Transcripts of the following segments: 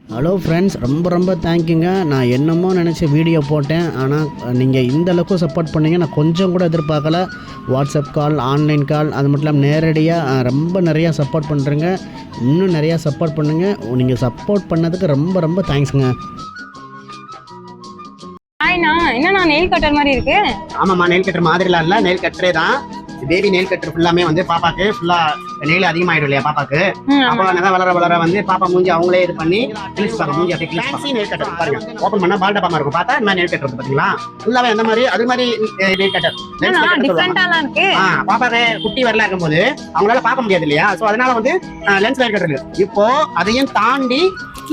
Hello friends, ரொம்ப தேங்க்யூங்க. நான் என்னமோ நினச்சி வீடியோ போட்டேன். ஆனால் நீங்கள் இந்த அளவுக்கு சப்போர்ட் பண்ணீங்க. நான் கொஞ்சம் கூட எதிர்பார்க்கல. வாட்ஸ்அப் கால், ஆன்லைன் கால், அது மட்டும் இல்லாமல் நேரடியாக ரொம்ப நிறையா சப்போர்ட் பண்ணுறேங்க. இன்னும் நிறையா சப்போர்ட் பண்ணுங்கள். நீங்கள் சப்போர்ட் பண்ணதுக்கு ரொம்ப தேங்க்ஸுங்க. ஹாய்ண்ணா, என்னண்ணா நெயில் கட்டர் மாதிரி இருக்கு? ஆமாம்மா, நெயில் கட்டர் மாதிரிலாம் இல்லை, நெயில் கட்டரே தான். பேபி நெயில் கட்டர் ஃபுல்லாமே வந்து பாப்பாக்கு ஃபுல்லா நெயில் அதிகமாயிடும் இல்லையா பாப்பாக்கு. அப்போ நல்லா வளர வந்து பாப்பா மூஞ்சி அவங்களே இது பண்ணி கிழிச்சுப்பாங்க. மூஞ்சி அப்படியே கிழிச்சு நெயில் கட்டர் பாருங்க, ஓப்பன் பண்ணா பால் டப்பாமா இருக்கும். பார்த்தா இந்த மாதிரி நெயில் கட்டர் பாத்தீங்களா, ஃபுல்லாவே அந்த மாதிரி அது மாதிரி நெயில் கட்டர். பாப்பாக்கு குட்டி வரல இருக்கும்போது அவங்களால பார்க்க முடியாது இல்லையா, ஸோ அதனால வந்து லென்ஸ் நெயில் கட்டர் இருக்கு. இப்போ அதையும் தாண்டி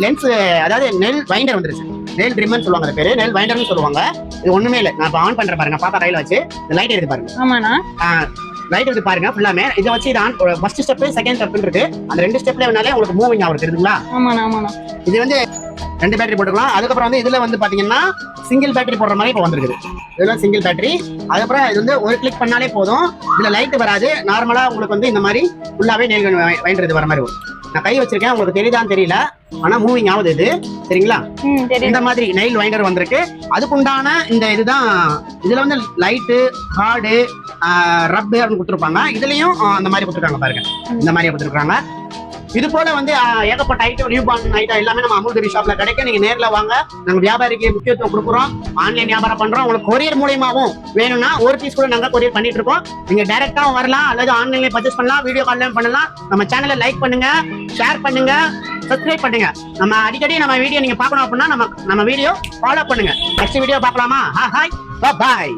லென்ஸ், அதாவது நெல் வைண்டர் வந்துருச்சு. நெயில் ட்ரிம்மர்னு சொல்லுவாங்க, அது பேரு நெயில் வைண்டர்னு சொல்லுவாங்க. இது ஒண்ணுமே இல்லை, நான் இப்போ ஆன் பண்றேன் பாருங்க. பாப்பா கையில வச்சு இந்த லைட் எடுத்து பாருங்க. ஆமாண்ணா, லைட் எடுத்து பாருங்க. ஃபுல்லாமே இதை வச்சு தான் ஃபர்ஸ்ட் ஸ்டெப் செகண்ட் ஸ்டெப் இருக்கு. அந்த ரெண்டு ஸ்டெப்ல வேணாலே உங்களுக்கு மூவிங் ஆகும், தெரியுதுங்களா? ஆமாண்ணா. இது வந்து 2 பேட்டரி போட்டுக்கலாம். அதுக்கப்புறம் வந்து இதுல வந்து பாத்தீங்கன்னா சிங்கிள் பேட்டரி போடுற மாதிரி இப்போ வந்திருக்குது. இதெல்லாம் சிங்கிள் பேட்டரி. அதுக்கப்புறம் இது வந்து ஒரு கிளிக் பண்ணாலே போதும். இதுல லைட் வராது. நார்மலா உங்களுக்கு வந்து இந்த மாதிரி ஃபுல்லாவே நெயில் வைண்டர் வர மாதிரி வரும். நான் கை வச்சிருக்கேன், உங்களுக்கு தெரியுதான்னு தெரியல, ஆனா மூவிங் ஆகுது இது, சரிங்களா? இந்த மாதிரி நெயில் வைண்டர் வந்திருக்கு. அதுக்குண்டான இந்த இதுதான். இதுல வந்து லைட்டு, ஹார்டு, ரப்பு கொடுத்துருப்பாங்க. இதுலயும் அந்த மாதிரி கொடுத்துருக்காங்க பாருங்க, இந்த மாதிரி கொடுத்துருக்காங்க. இது போல வந்து ஏகப்பட்ட ஐட்டம், நியூபார்ன் ஐட்டம் எல்லாமே நம்ம அமுல் பேபி ஷாப்ல கிடைக்கும். நீங்க நேர்ல வாங்க. நாங்க வியாபாரிக்கு முக்கியத்துவம் கொடுக்குறோம். ஆன்லைன் வியாபாரம் பண்றோம். உங்களுக்கு கொரியர் மூலியமாவும் வேணும்னா ஒரு பீஸ் கூட நாங்க கொரியர் பண்ணிட்டு இருக்கோம். நீங்க டைரக்டாவும் வரலாம், அல்லது ஆன்லைன்ல பர்ச்சேஸ் பண்ணலாம், வீடியோ கால் பண்ணலாம். நம்ம சேனலை லைக் பண்ணுங்க, ஷேர் பண்ணுங்க, சப்ஸ்கிரைப் பண்ணுங்க. நம்ம அடிக்கடி நம்ம வீடியோ நீங்க பார்க்கணும் அப்படின்னா நம்ம வீடியோ ஃபாலோ பண்ணுங்க. நெக்ஸ்ட் வீடியோ பார்க்கலாமா? ஹாய், பாய்.